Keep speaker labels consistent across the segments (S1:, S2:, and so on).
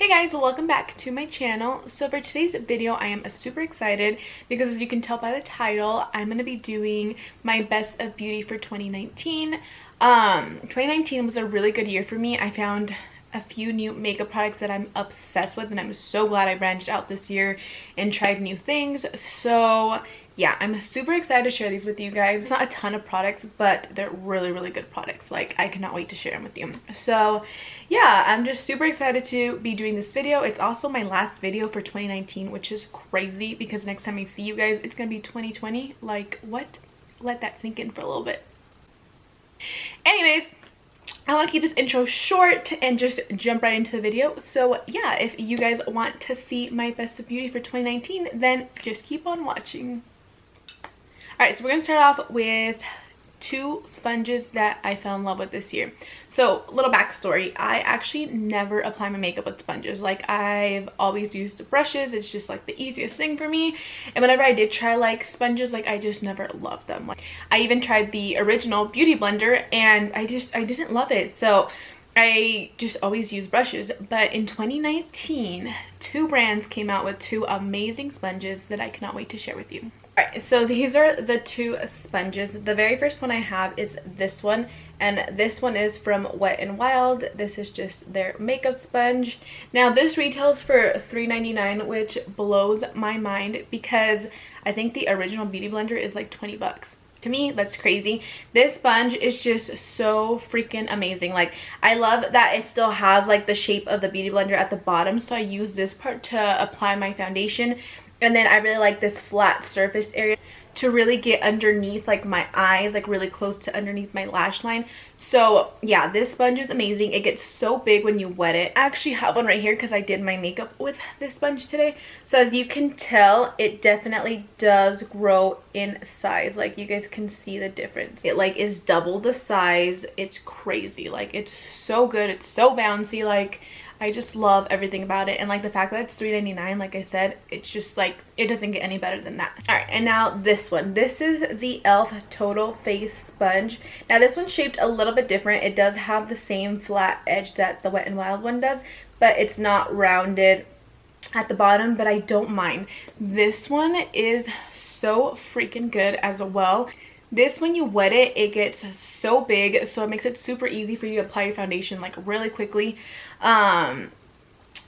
S1: Hey guys, welcome back to my channel. So for today's video, I am super excited because as you can tell by the title, I'm going to be doing my best of beauty for 2019. 2019 was a really good year for me. I found a few new makeup products that I'm obsessed with, and I'm so glad I branched out this year and tried new things. So yeah, I'm super excited to share these with you guys. It's not a ton of products, but they're really good products. Like, I cannot wait to share them with you. So yeah, I'm just super excited to be doing this video. It's also my last video for 2019, which is crazy because next time I see you guys, it's gonna be 2020. Like, what? Let that sink in for a little bit. Anyways, I want to keep this intro short and just jump right into the video. So yeah, if you guys want to see my best of beauty for 2019, then just keep on watching. Alright, so we're going to start off with two sponges that I fell in love with this year. So, little backstory, I actually never apply my makeup with sponges. Like, I've always used brushes. It's just like the easiest thing for me. And whenever I did try like sponges, like I just never loved them. Like, I even tried the original Beauty Blender and I didn't love it. So I just always use brushes. But in 2019, two brands came out with two amazing sponges that I cannot wait to share with you. Alright, so these are the two sponges. The very first one I have is this one, and this one is from WetnWild. This is just their makeup sponge. Now this retails for $3.99, which blows my mind because I think the original Beauty Blender is like 20 bucks. To me, that's crazy. This sponge is just so freaking amazing. Like, I love that it still has like the shape of the Beauty Blender at the bottom, so I use this part to apply my foundation. And then I really like this flat surface area to really get underneath like my eyes, like really close to underneath my lash line. So yeah, this sponge is amazing. It gets so big when you wet it. I actually have one right here because I did my makeup with this sponge today. So as you can tell, it definitely does grow in size. Like, you guys can see the difference. It like is double the size. It's crazy. Like, it's so good. It's so bouncy. Like, I just love everything about it. And like the fact that it's $3.99, like I said, it's just like, it doesn't get any better than that. All right, and now this one. This is the e.l.f. Total Face Sponge. Now this one's shaped a little bit different. It does have the same flat edge that the WetnWild one does, but it's not rounded at the bottom, but I don't mind. This one is so freaking good as well. This, when you wet it, it gets so big, so it makes it super easy for you to apply your foundation like really quickly. And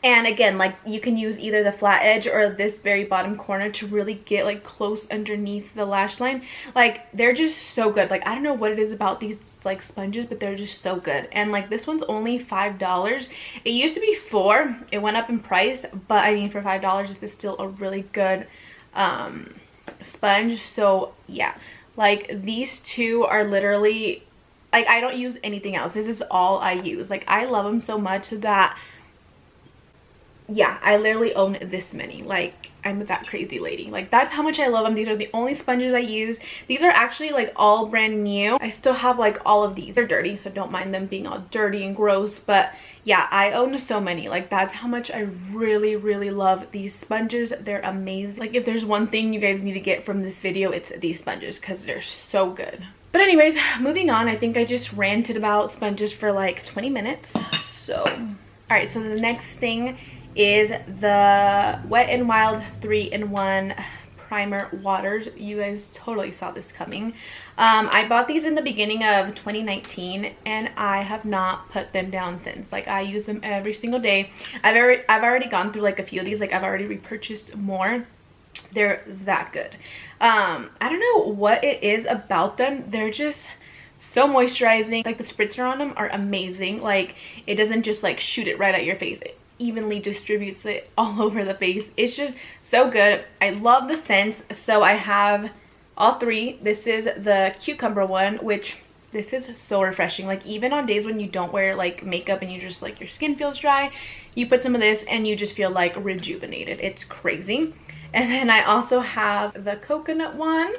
S1: again, like, you can use either the flat edge or this very bottom corner to really get like close underneath the lash line. Like, they're just so good. Like, I don't know what it is about these like sponges, but they're just so good. And like, this one's only $5. It used to be $4. It went up in price, but I mean, for $5, this is still a really good sponge. So yeah, like, these two are literally, like, I don't use anything else. This is all I use. Like, I love them so much that, yeah, I literally own this many. Like, I'm that crazy lady. Like, that's how much I love them. These are the only sponges I use. These are actually like all brand new. I still have like all of these. They're dirty, so don't mind them being all dirty and gross. But yeah, I own so many. Like, that's how much I really love these sponges. They're amazing. Like, if there's one thing you guys need to get from this video, it's these sponges because they're so good. But anyways, moving on. I think I just ranted about sponges for like 20 minutes. So, all right, so the next thing is the WetnWild 3-in-1 primer waters. You guys totally saw this coming. I bought these in the beginning of 2019 and I have not put them down since. Like, I use them every single day. I've already gone through like a few of these. Like, I've already repurchased more. They're that good. I don't know what it is about them. They're just so moisturizing. Like, the spritzer on them are amazing. Like, it doesn't just like shoot it right at your face. It evenly distributes it all over the face. It's just so good. I love the scents. So I have all three. This is the cucumber one, which this is so refreshing. Like, even on days when you don't wear like makeup and you just like your skin feels dry, you put some of this and you just feel like rejuvenated. It's crazy. And then I also have the coconut one,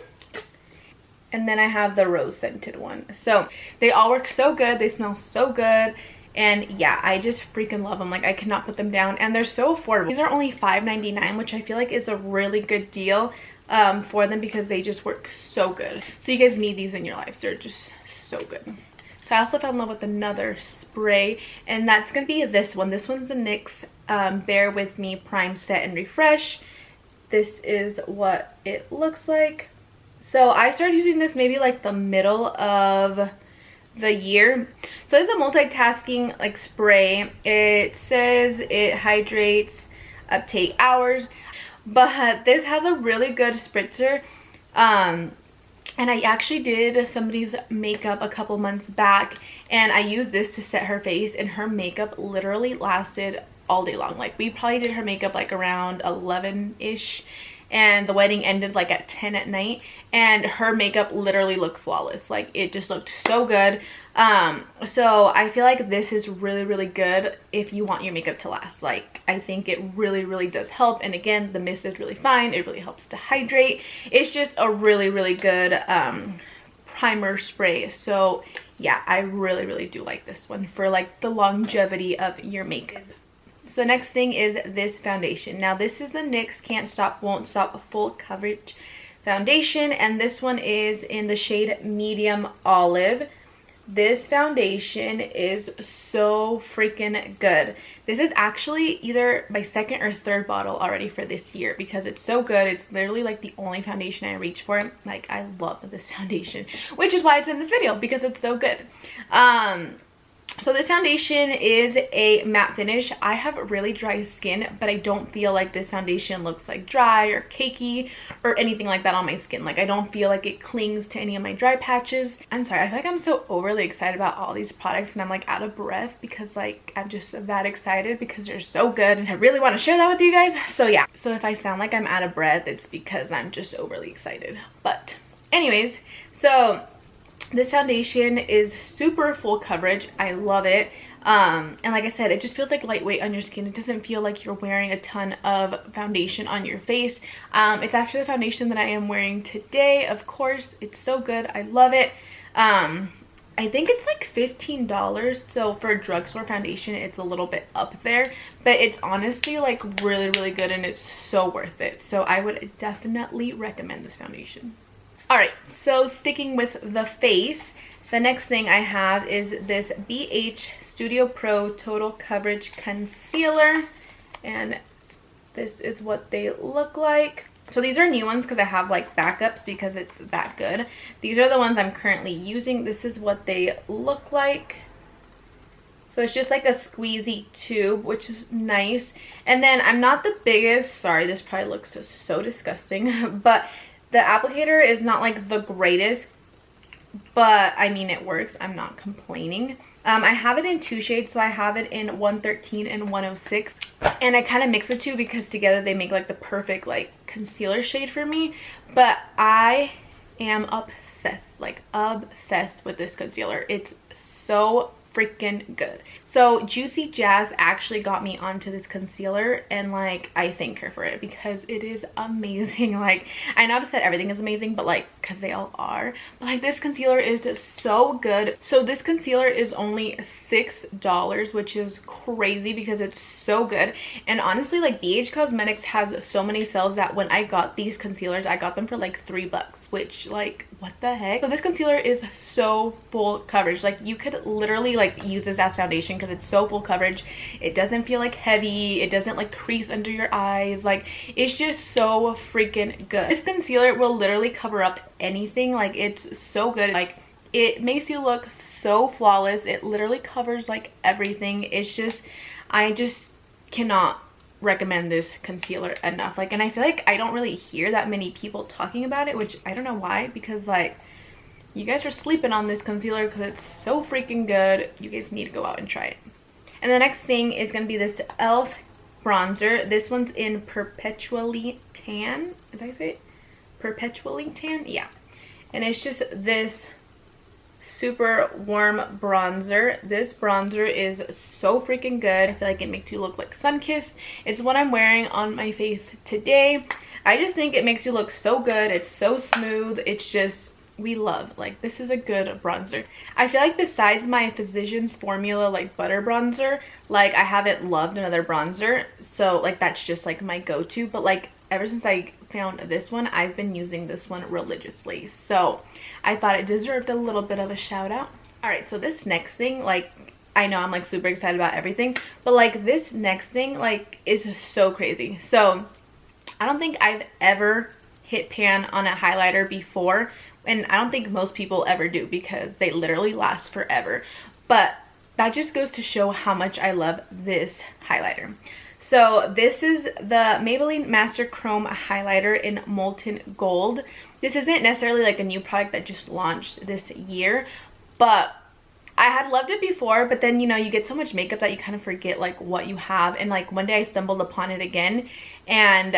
S1: and then I have the rose scented one. So they all work so good. They smell so good. And yeah, I just freaking love them. Like, I cannot put them down, and they're so affordable. These are only $5.99, which I feel like is a really good deal for them because they just work so good. So you guys need these in your lives. They're just so good. So So I also fell in love with another spray, and that's gonna be this one. This one's the NYX Bear With Me Prime Set and Refresh. This is what it looks like. So I started using this maybe like the middle of the year. So it's a multitasking like spray. It says it hydrates up to 8 hours, but this has a really good spritzer. And I actually did somebody's makeup a couple months back, and I used this to set her face, and her makeup literally lasted all day long. Like, we probably did her makeup like around 11-ish, and the wedding ended like at 10 at night, and her makeup literally looked flawless. Like, it just looked so good. So I feel like this is really, really good if you want your makeup to last. Like, I think it really, really does help. And again, the mist is really fine. It really helps to hydrate. It's just a really, really good primer spray. So yeah, I really, really do like this one for like the longevity of your makeup. So next thing is this foundation. Now this is the NYX Can't Stop Won't Stop Full Coverage Foundation, and this one is in the shade Medium Olive. This foundation is so freaking good. This is actually either my second or third bottle already for this year because it's so good. It's literally like the only foundation I reach for. Like, I love this foundation, which is why it's in this video, because it's so good. So this foundation is a matte finish. I have really dry skin, but I don't feel like this foundation looks like dry or cakey or anything like that on my skin. Like, I don't feel like it clings to any of my dry patches. I'm sorry, I feel like I'm so overly excited about all these products, and I'm like out of breath because like I'm just that excited because they're so good, and I really want to share that with you guys. So yeah, so if I sound like I'm out of breath, it's because I'm just overly excited. But anyways, so this foundation is super full coverage. I love it. And like I said, it just feels like lightweight on your skin. It doesn't feel like you're wearing a ton of foundation on your face. It's actually the foundation that I am wearing today. Of course, it's so good. I love it. I think it's like $15. So for a drugstore foundation, it's a little bit up there, but it's honestly like really, really good, and it's so worth it. So I would definitely recommend this foundation. Alright, so sticking with the face, the next thing I have is this BH Studio Pro Total Coverage Concealer, and this is what they look like. So these are new ones because I have like backups because it's that good. These are the ones I'm currently using. This is what they look like. So it's just like a squeezy tube, which is nice. And then I'm not the biggest, sorry, this probably looks so disgusting, but the applicator is not like the greatest, but I mean, it works. I'm not complaining. I have it in two shades, so I have it in 113 and 106, and I kind of mix the two because together they make like the perfect like concealer shade for me. But I am obsessed, like obsessed with this concealer. It's so freaking good. So Juicy Jazz actually got me onto this concealer, and like I thank her for it because it is amazing. Like, I know I've said everything is amazing, but like, because they all are, but like this concealer is just so good. So this concealer is only $6, which is crazy because it's so good. And honestly, like BH Cosmetics has so many sales that when I got these concealers, I got them for like $3, which like, what the heck. So this concealer is so full coverage. Like, you could literally like use this as foundation because it's so full coverage. It doesn't feel like heavy. It doesn't like crease under your eyes. Like, it's just so freaking good. This concealer will literally cover up anything. Like, it's so good. Like, it makes you look so flawless. It literally covers like everything. It's just, I just cannot recommend this concealer enough. Like, and I feel like I don't really hear that many people talking about it, which I don't know why, because like, you guys are sleeping on this concealer because it's so freaking good. You guys need to go out and try it. And the next thing is going to be this e.l.f. bronzer. This one's in Perpetually Tan. Did I say it? Perpetually Tan? Yeah. And it's just this super warm bronzer. This bronzer is so freaking good. I feel like it makes you look like sun-kissed. It's what I'm wearing on my face today. I just think it makes you look so good. It's so smooth. It's just, we love, like, this is a good bronzer. I feel like besides my Physicians Formula like butter bronzer, like I haven't loved another bronzer, so like that's just like my go-to. But like ever since I found this one, I've been using this one religiously, so I thought it deserved a little bit of a shout out. All right, so this next thing, like, I know I'm like super excited about everything, but like this next thing like is so crazy. So I don't think I've ever hit pan on a highlighter before, and I don't think most people ever do because they literally last forever. But that just goes to show how much I love this highlighter. So this is the Maybelline Master Chrome highlighter in Molten Gold. This isn't necessarily like a new product that just launched this year, but I had loved it before, but then, you know, you get so much makeup that you kind of forget like what you have. And like one day I stumbled upon it again, and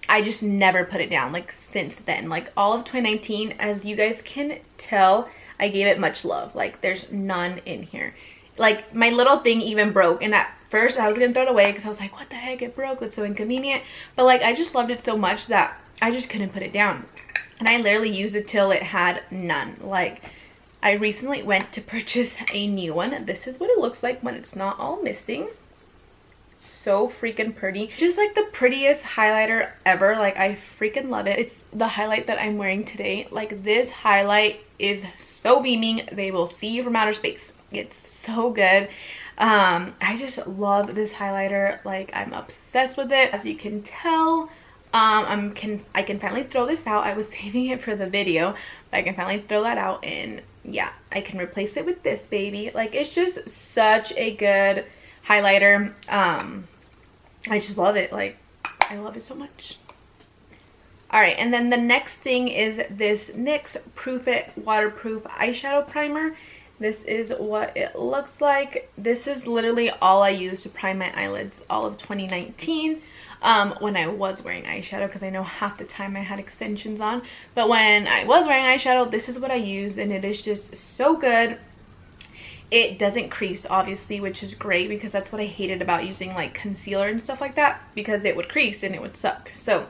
S1: I just never put it down like since then. Like all of 2019, as you guys can tell, I gave it much love. Like there's none in here. Like my little thing even broke, and at first I was gonna throw it away because I was like, what the heck, it broke, it's so inconvenient. But like I just loved it so much that I just couldn't put it down, and I literally used it till it had none. Like I recently went to purchase a new one. This is what it looks like when it's not all missing. So freaking pretty. Just like the prettiest highlighter ever. Like I freaking love it. It's the highlight that I'm wearing today. Like this highlight is so beaming. They will see you from outer space. It's so good. I just love this highlighter. Like I'm obsessed with it. As you can tell, I can finally throw this out. I was saving it for the video, but I can finally throw that out, and yeah, I can replace it with this baby. Like it's just such a good highlighter. I just love it. Like I love it so much. All right, and then the next thing is this NYX Proof It waterproof eyeshadow primer. This is what it looks like. This is literally all I used to prime my eyelids all of 2019. When I was wearing eyeshadow, because I know half the time I had extensions on. But when I was wearing eyeshadow, this is what I used, and it is just so good. It doesn't crease, obviously, which is great, because that's what I hated about using like concealer and stuff like that, because it would crease and it would suck. So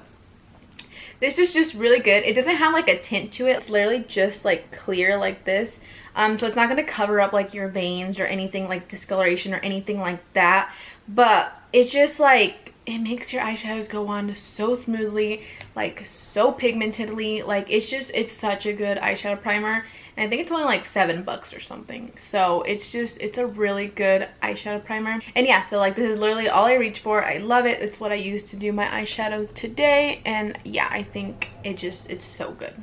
S1: this is just really good. It doesn't have like a tint to it. It's literally just like clear like this. So it's not going to cover up like your veins or anything like discoloration or anything like that. But it's just like, it makes your eyeshadows go on so smoothly, like so pigmentedly. Like it's such a good eyeshadow primer. And I think it's only like $7 or something. So it's a really good eyeshadow primer. And yeah, so like this is literally all I reach for. I love it. It's what I used to do my eyeshadows today. And yeah, I think it's so good.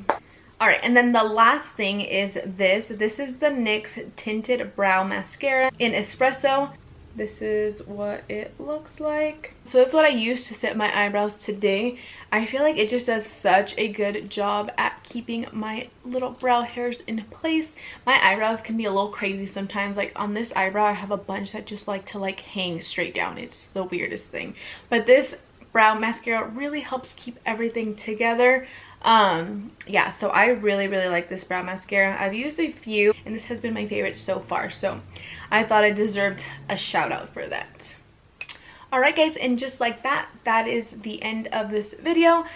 S1: All right, and then the last thing is this. This is the NYX Tinted Brow Mascara in Espresso. This is what it looks like. So that's what I used to set my eyebrows today. I feel like it just does such a good job at keeping my little brow hairs in place. My eyebrows can be a little crazy sometimes. Like on this eyebrow, I have a bunch that just like to like hang straight down. It's the weirdest thing. But this brow mascara really helps keep everything together. Yeah, so I really like this brow mascara. I've used a few, and this has been my favorite so far, so I thought I deserved a shout out for that. All right guys, and just like that, that is the end of this video.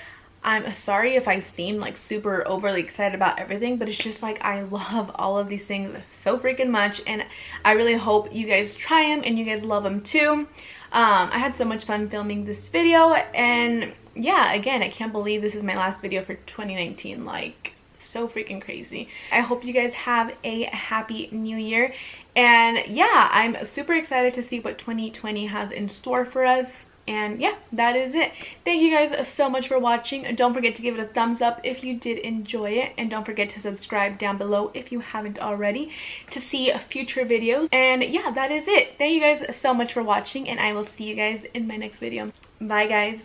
S1: I'm sorry if I seem like super overly excited about everything, but it's just like I love all of these things so freaking much, and I really hope you guys try them and you guys love them too. I had so much fun filming this video, and yeah, again, I can't believe this is my last video for 2019. Like, so freaking crazy. I hope you guys have a happy new year, and yeah, I'm super excited to see what 2020 has in store for us. And yeah, that is it. Thank you guys so much for watching. Don't forget to give it a thumbs up if you did enjoy it, and don't forget to subscribe down below if you haven't already to see future videos. And yeah, that is it. Thank you guys so much for watching, and I will see you guys in my next video. Bye guys.